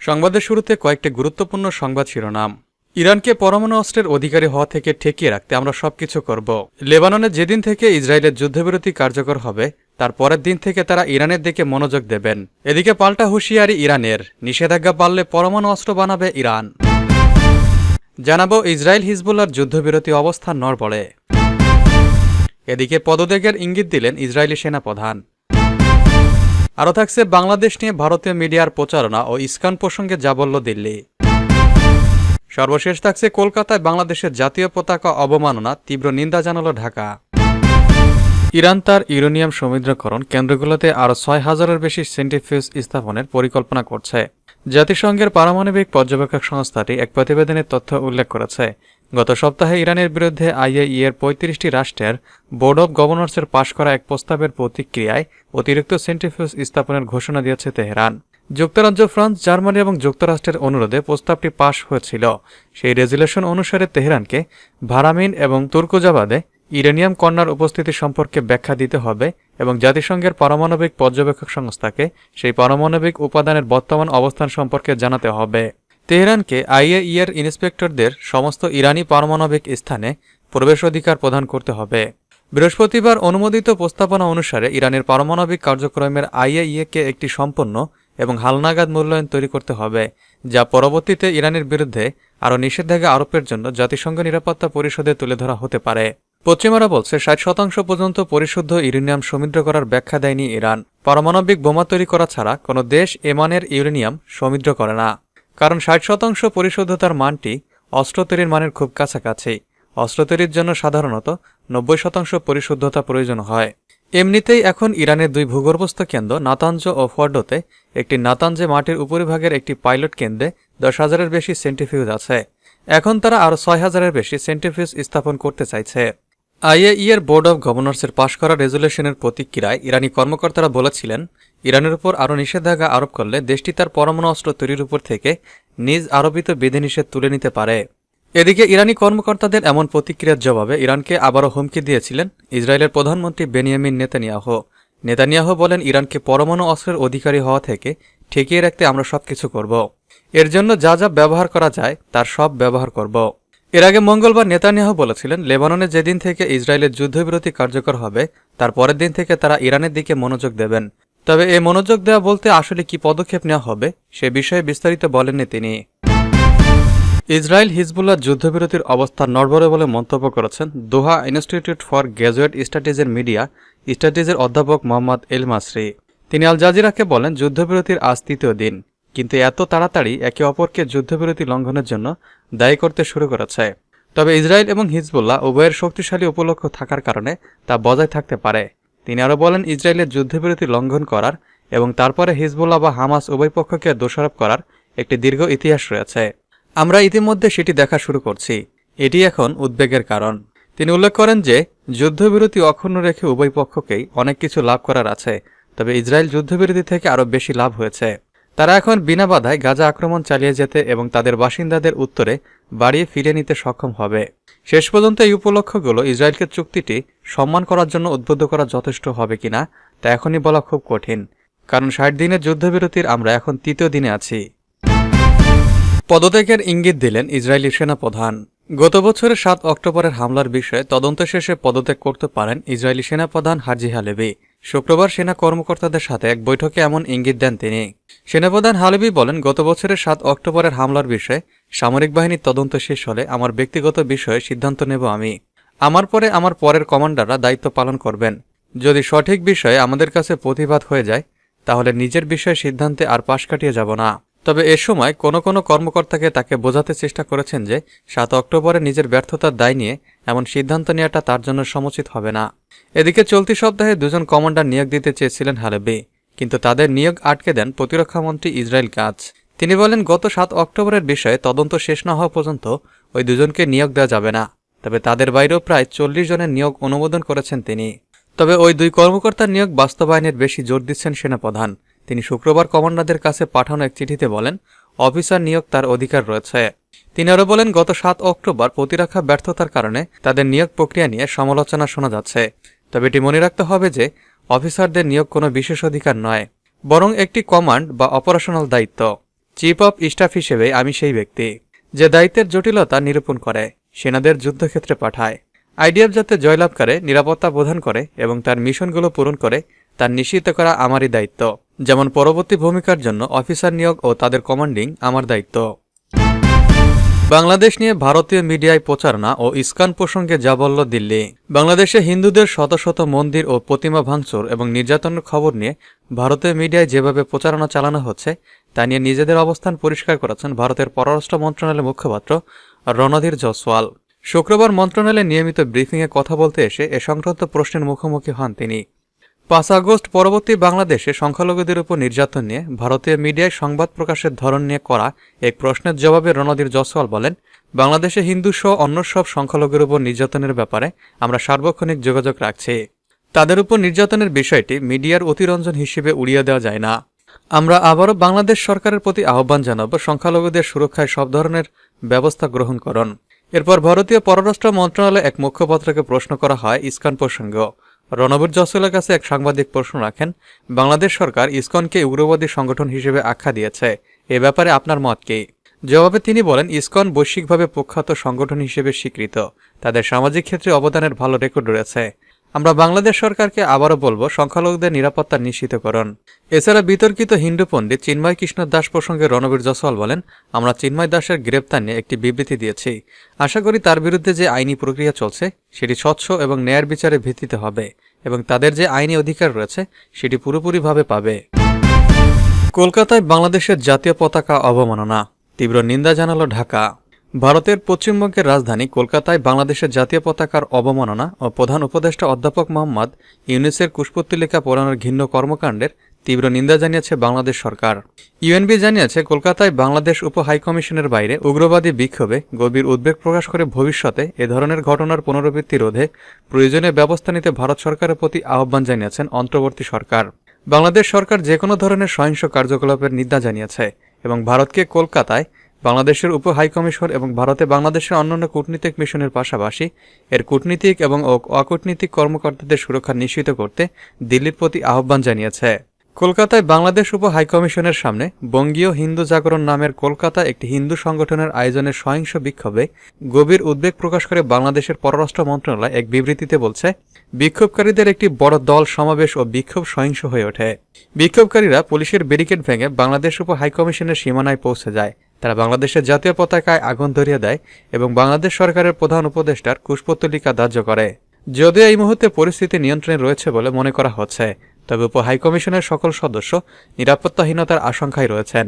সংবাদের শুরুতে কয়েকটি গুরুত্বপূর্ণ সংবাদ শিরোনাম। ইরানকে পরমাণু অস্ত্রের অধিকারী হওয়া থেকে ঠেকিয়ে রাখতে আমরা সবকিছু করব। লেবাননে যেদিন থেকে ইসরায়েলের যুদ্ধবিরতি কার্যকর হবে তার পরের দিন থেকে তারা ইরানের দিকে মনোযোগ দেবেন। এদিকে পাল্টা হুঁশিয়ারি ইরানের, নিষেধাজ্ঞা পাললে পরমাণু অস্ত্র বানাবে ইরান। জানাবো ইসরায়েল হিজবুল্লাহর যুদ্ধবিরতি অবস্থান নড়বড়ে। এদিকে পদত্যাগের ইঙ্গিত দিলেন ইসরায়েলি সেনাপ্রধান। আরও থাকছে বাংলাদেশ নিয়ে ভারতীয় মিডিয়ার প্রচারণা ও ইস্কন প্রসঙ্গে যা বলল দিল্লি। সর্বশেষ থাকছে কলকাতায় বাংলাদেশের জাতীয় পতাকা অবমাননা, তীব্র নিন্দা জানাল ঢাকা। ইরান তার ইউরেনিয়াম সমৃদ্ধকরণ কেন্দ্রগুলোতে আরও ৬,০০০-এর বেশি সেন্ট্রিফিউজ স্থাপনের পরিকল্পনা করছে। জাতিসংঘের পারমাণবিক পর্যবেক্ষক সংস্থাটি এক প্রতিবেদনের তথ্য উল্লেখ করেছে। গত সপ্তাহে ইরানের বিরুদ্ধে IAEA-এর ৩৫টি রাষ্ট্রের বোর্ড অব গভর্নর্সের পাশ করা এক প্রস্তাবের প্রতিক্রিয়ায় অতিরিক্ত সেন্ট্রিফিউজ স্থাপনের ঘোষণা দিয়েছে তেহরান। যুক্তরাজ্য, ফ্রান্স, জার্মানি এবং যুক্তরাষ্ট্রের অনুরোধে প্রস্তাবটি পাশ হয়েছিল। সেই রেজুলেশন অনুসারে তেহরানকে ভারামিন এবং তুর্কজাবাদে ইউরেনিয়াম কন্যার উপস্থিতি সম্পর্কে ব্যাখ্যা দিতে হবে এবং জাতিসংঘের পারমাণবিক পর্যবেক্ষক সংস্থাকে সেই পারমাণবিক উপাদানের বর্তমান অবস্থান সম্পর্কে জানাতে হবে। তেহরানকে IAEA-এর ইন্সপেক্টরদের সমস্ত ইরানি পারমাণবিক স্থানে প্রবেশ অধিকার প্রদান করতে হবে। বৃহস্পতিবার অনুমোদিত প্রস্তাবনা অনুসারে ইরানের পারমাণবিক কার্যক্রমের IAEA-কে একটি সম্পন্ন এবং হালনাগাদ মূল্যায়ন তৈরি করতে হবে, যা পরবর্তীতে ইরানের বিরুদ্ধে আরও নিষেধাজ্ঞা আরোপের জন্য জাতিসংঘ নিরাপত্তা পরিষদে তুলে ধরা হতে পারে। পশ্চিমারা বলছে ৬০% পর্যন্ত পরিশুদ্ধ ইউরেনিয়াম সমৃদ্ধ করার ব্যাখ্যা দেয়নি ইরান। পারমাণবিক বোমা তৈরি করা ছাড়া কোনো দেশ এমানের ইউরেনিয়াম সমৃদ্ধ করে না, কারণ ৬০% পরিশুদ্ধতার মানটি অস্ত্র তৈরির মানের খুব কাছাকাছি। অস্ত্র তৈরির জন্য সাধারণত ৯০% পরিশুদ্ধতা প্রয়োজন হয়। এমনিতেই এখন ইরানের দুই ভূগর্ভস্থ কেন্দ্র নাতানজ ও ফর্ডোতে একটি নাতানজে মাটির উপরিভাগের একটি পাইলট কেন্দ্রে ১০,০০০-এর বেশি সেন্ট্রিফিউজ আছে। এখন তারা আরও ৬,০০০-এর বেশি সেন্ট্রিফিউজ স্থাপন করতে চাইছে। IAEA-এর বোর্ড অব গভর্নর্সের পাশ করা রেজুলেশনের প্রতিক্রিয়ায় ইরানি কর্মকর্তারা বলেছিলেন, ইরানের উপর আরও নিষেধাজ্ঞা আরোপ করলে দেশটি তার পরমাণু অস্ত্র তৈরির উপর থেকে নিজ আরোপিত বিধিনিষেধ তুলে নিতে পারে। এদিকে ইরানি কর্মকর্তাদের এমন প্রতিক্রিয়ার জবাবে ইরানকে আবারও হুমকি দিয়েছিলেন ইসরায়েলের প্রধানমন্ত্রী বেনিয়ামিন নেতানিয়াহু। নেতানিয়াহু বলেন, ইরানকে পরমাণু অস্ত্রের অধিকারী হওয়া থেকে ঠেকিয়ে রাখতে আমরা সবকিছু করব। এর জন্য যা যা ব্যবহার করা যায় তার সব ব্যবহার করব। এর আগে মঙ্গলবার নেতানিয়াহু বলেছিলেন, লেবাননে যেদিন থেকে ইসরায়েলের যুদ্ধবিরতি কার্যকর হবে তার পরের দিন থেকে তারা ইরানের দিকে মনোযোগ দেবেন। তবে এ মনোযোগ দেওয়া বলতে আসলে কি পদক্ষেপ নেওয়া হবে সে বিষয়ে বিস্তারিত বলেননি তিনি। ইসরায়েল হিজবুল্লাহ যুদ্ধবিরতির অবস্থা নড়বড়ে বলে মন্তব্য করেছেন দোহা ইনস্টিটিউট ফর গ্র্যাজুয়েট স্টাডিজের মিডিয়া স্টাডিজের অধ্যাপক মোহাম্মদ এল মাসরি। তিনি আল জাজিরাকে বলেন, যুদ্ধবিরতির আজ ৩য় দিন, কিন্তু এত তাড়াতাড়ি একে অপরকে যুদ্ধবিরতি লঙ্ঘনের জন্য দায়ী করতে শুরু করেছে। তবে ইসরায়েল এবং হিজবুল্লাহ উভয়ের শক্তিশালী উপলক্ষ থাকার কারণে তা বজায় থাকতে পারে। তিনি আরও বলেন, ইসরায়েলের যুদ্ধবিরতি লঙ্ঘন করার এবং তারপরে হিজবুল্লাহ বা হামাস উভয় পক্ষকে দোষারোপ করার একটি দীর্ঘ ইতিহাস রয়েছে। আমরা ইতিমধ্যে সেটি দেখা শুরু করছি। এটি এখন উদ্বেগের কারণ। তিনি উল্লেখ করেন যে যুদ্ধবিরতি অক্ষুণ্ণ রেখে উভয় পক্ষকেই অনেক কিছু লাভ করার আছে, তবে ইসরায়েল যুদ্ধবিরতি থেকে আরও বেশি লাভ হয়েছে। তারা এখন বিনা বাধায় গাজা আক্রমণ চালিয়ে যেতে এবং তাদের বাসিন্দাদের উত্তরে বাড়িয়ে ফিরিয়ে নিতে সক্ষম হবে। শেষ পর্যন্ত এই উপলক্ষগুলো ইসরায়েলকে চুক্তিটি সম্মান করার জন্য উদ্বুদ্ধ করা যথেষ্ট হবে কিনা তা এখনই বলা খুব কঠিন, কারণ ৬০ দিনের যুদ্ধবিরতির আমরা এখন ৩য় দিনে আছি। পদত্যাগের ইঙ্গিত দিলেন ইসরায়েলি সেনাপ্রধান। গত বছরের ৭ অক্টোবরের হামলার বিষয়ে তদন্ত শেষে পদত্যাগ করতে পারেন ইসরায়েলি সেনাপ্রধান হাজি হালেভি। শুক্রবার সেনা কর্মকর্তাদের সাথে এক বৈঠকে এমন ইঙ্গিত দেন তিনি। সেনাপ্রধান হালেভি বলেন, গত বছরের ৭ অক্টোবরের হামলার বিষয়ে সামরিক বাহিনীর তদন্ত শেষ হলে আমার ব্যক্তিগত বিষয়ে সিদ্ধান্ত নেব আমি। আমার পরে আমার পরের কমান্ডাররা দায়িত্ব পালন করবেন। যদি সঠিক বিষয়ে আমাদের কাছে প্রতিবাদ হয়ে যায় তাহলে নিজের বিষয়ে সিদ্ধান্তে আর পাশ কাটিয়ে যাব না। তবে এ সময় কোনো কর্মকর্তাকে তাকে বোঝাতে চেষ্টা করেছেন যে ৭ অক্টোবরে নিজের ব্যর্থতার দায় নিয়ে এমন সিদ্ধান্ত নেওয়াটা তার জন্য সমুচিত হবে না। এদিকে চলতি সপ্তাহে ২ জন কমান্ডার নিয়োগ দিতে চেয়েছিলেন হালেভি, কিন্তু তাদের নিয়োগ আটকে দেন প্রতিরক্ষামন্ত্রী ইসরায়েল কাজ। তিনি বলেন, গত ৭ অক্টোবরের বিষয়ে তদন্ত শেষ না হওয়া পর্যন্ত ওই ২ জনকে নিয়োগ দেওয়া যাবে না। তবে তাদের বাইরেও প্রায় ৪০ জনের নিয়োগ অনুমোদন করেছেন তিনি। তবে ওই ২ কর্মকর্তার নিয়োগ বাস্তবায়নের বেশি জোর দিচ্ছেন সেনাপ্রধান। তিনি শুক্রবার কমান্ডারদের কাছে পাঠানো এক চিঠিতে বলেন, অফিসার নিয়োগ তার অধিকার রয়েছে। তিনি আরও বলেন, গত ৭ অক্টোবর প্রতিরক্ষা ব্যর্থতার কারণে তাদের নিয়োগ প্রক্রিয়া নিয়ে সমালোচনা শোনা যাচ্ছে। তবে এটি মনে রাখতে হবে যে অফিসারদের নিয়োগ কোনো বিশেষ অধিকার নয়, বরং একটি কমান্ড বা অপারেশনাল দায়িত্ব। চিফ অফ স্টাফ হিসেবে আমি সেই ব্যক্তি যে দায়িত্বের জটিলতা নিরূপণ করে, সেনাদের যুদ্ধক্ষেত্রে পাঠায়, আইডিএফ যাতে জয়লাভ করে, নিরাপত্তা প্রদান করে এবং তার মিশনগুলো পূরণ করে তা নিশ্চিত করা আমারই দায়িত্ব। যেমন পরবর্তী ভূমিকার জন্য অফিসার নিয়োগ ও তাদের কমান্ডিং আমার দায়িত্ব। বাংলাদেশ নিয়ে ভারতীয় মিডিয়ায় প্রচারণা ও ইস্কন প্রসঙ্গে যা বলল দিল্লি। বাংলাদেশে হিন্দুদের শত শত মন্দির ও প্রতিমা ভাঙচুর এবং নির্যাতনের খবর নিয়ে ভারতীয় মিডিয়ায় যেভাবে প্রচারণা চালানো হচ্ছে তা নিয়ে নিজেদের অবস্থান পরিষ্কার করেছেন ভারতের পররাষ্ট্র মন্ত্রণালয়ের মুখপাত্র রণধীর জয়সওয়াল। শুক্রবার মন্ত্রণালয়ে নিয়মিত ব্রিফিংয়ে কথা বলতে এসে এ সংক্রান্ত প্রশ্নের মুখোমুখি হন তিনি। 5 আগস্ট পরবর্তী বাংলাদেশে সংখ্যালঘুদের উপর নির্যাতন নিয়ে ভারতীয় মিডিয়ায় সংবাদ প্রকাশের ধরন নিয়ে করা এক প্রশ্নের জবাবে রণধীর জয়সওয়াল বলেন, বাংলাদেশে হিন্দু সহ অন্য সব সংখ্যালঘুর উপর নির্যাতনের ব্যাপারে আমরা সার্বক্ষণিক যোগাযোগ রাখছি। তাদের উপর নির্যাতনের বিষয়টি মিডিয়ার অতিরঞ্জন হিসেবে উড়িয়ে দেওয়া যায় না। আমরা আবারও বাংলাদেশ সরকারের প্রতি আহ্বান জানাব সংখ্যালঘুদের সুরক্ষায় সব ধরনের ব্যবস্থা গ্রহণ করুন। এরপর ভারতীয় পররাষ্ট্র মন্ত্রণালয়ে এক মুখপাত্রকে প্রশ্ন করা হয় ইস্কন প্রসঙ্গে। রণবীর জয়সওয়ালের কাছে এক সাংবাদিক প্রশ্ন রাখেন, বাংলাদেশ সরকার ইসকনকে উগ্রবাদী সংগঠন হিসেবে আখ্যা দিয়েছে, এ ব্যাপারে আপনার মত কি? জবাবে তিনি বলেন, ইসকন বৈশ্বিকভাবে প্রখ্যাত সংগঠন হিসেবে স্বীকৃত, তাদের সামাজিক ক্ষেত্রে অবদানের ভালো রেকর্ড রয়েছে। আমরা বাংলাদেশ সরকারকে আবারও বলবো সংখ্যালঘুদের নিরাপত্তা নিশ্চিত করুন। এছাড়া বিতর্কিত হিন্দু পণ্ডিত চিন্ময় কৃষ্ণ দাস প্রসঙ্গে রণবীর জয়সওয়াল বলেন, আমরা চিন্ময় দাসের গ্রেপ্তার নিয়ে একটি বিবৃতি দিয়েছি। আশা করি তার বিরুদ্ধে যে আইনি প্রক্রিয়া চলছে সেটি স্বচ্ছ এবং ন্যায়ের বিচারে ভিত্তিতে হবে এবং তাদের যে আইনি অধিকার রয়েছে সেটি পুরোপুরিভাবে পাবে। কলকাতায় বাংলাদেশের জাতীয় পতাকা অবমাননা, তীব্র নিন্দা জানালো ঢাকা। ভারতের পশ্চিমবঙ্গের রাজধানী কলকাতায় বাংলাদেশের জাতীয় পতাকার অবমাননা ও প্রধান উপদেষ্টা অধ্যাপক মোহাম্মদ ইউনূসের কুশপুত্তলিকা পোড়ানোর ঘৃণ্য কর্মকাণ্ডের তীব্র নিন্দা জানিয়েছে বাংলাদেশ সরকার। ইউএনবি জানিয়েছে, কলকাতায় বাংলাদেশ উপ হাইকমিশনের বাইরে উগ্রবাদী বিক্ষোভে গভীর উদ্বেগ প্রকাশ করে ভবিষ্যতে এ ধরনের ঘটনার পুনরাবৃত্তি রোধে প্রয়োজনীয় ব্যবস্থা নিতে ভারত সরকারের প্রতি আহ্বান জানিয়েছেন অন্তর্বর্তী সরকার। বাংলাদেশ সরকার যে কোনো ধরনের সহিংস কার্যকলাপের নিন্দা জানিয়েছে এবং ভারতকে কলকাতায় বাংলাদেশের উপ হাইকমিশন এবং ভারতে বাংলাদেশের অন্যান্য কূটনীতিক মিশনের পাশাপাশি এর কূটনীতিক এবং অকূটনীতিক কর্মকর্তাদের সুরক্ষা নিশ্চিত করতে দিল্লির প্রতি আহ্বান জানিয়েছে। কলকাতায় বাংলাদেশ উপ হাইকমিশনের সামনে বঙ্গীয় হিন্দু জাগরণ নামের কলকাতা একটি হিন্দু সংগঠনের আয়োজনে সহিংস বিক্ষোভে গভীর উদ্বেগ প্রকাশ করে বাংলাদেশের পররাষ্ট্র মন্ত্রণালয় এক বিবৃতিতে বলছে, বিক্ষোভকারীদের একটি বড় দল সমাবেশ ও বিক্ষোভ সহিংস হয়ে ওঠে। বিক্ষোভকারীরা পুলিশের ব্যারিকেড ভেঙে বাংলাদেশ উপ হাইকমিশনের সীমানায় পৌঁছে যায়। তারা বাংলাদেশের জাতীয় পতাকায় আগুন ধরিয়ে দেয় এবং বাংলাদেশ সরকারের প্রধান উপদেষ্টার কুশপুত্তলিকা দাহ্য করে। যদিও এই মুহূর্তে পরিস্থিতি নিয়ন্ত্রণে রয়েছে বলে মনে করা হচ্ছে, তবে উপ হাইকমিশনের সকল সদস্য নিরাপত্তাহীনতার আশঙ্কায় রয়েছেন।